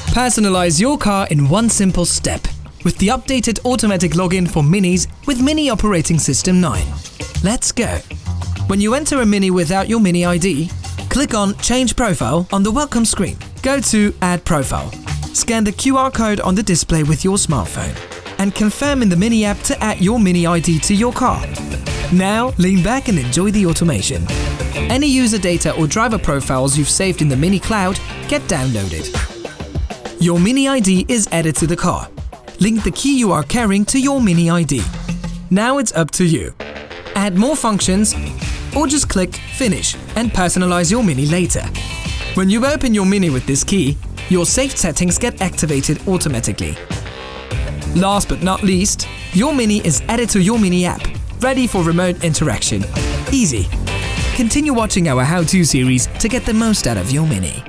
Personalize your car in one simple step with the updated automatic login for Minis with Mini Operating System 9. Let's go! When you enter a Mini without your Mini ID, click on Change Profile on the welcome screen. Go to Add Profile. Scan the QR code on the display with your smartphone and confirm in the Mini app to add your Mini ID to your car. Now, lean back and enjoy the automation. Any user data or driver profiles you've saved in the Mini Cloud get downloaded. Your Mini ID is added to the car. Link the key you are carrying to your Mini ID. Now it's up to you. Add more functions or just click Finish and personalize your Mini later. When you open your Mini with this key, your saved settings get activated automatically. Last but not least, your Mini is added to your Mini app, ready for remote interaction. Easy. Continue watching our how-to series to get the most out of your Mini.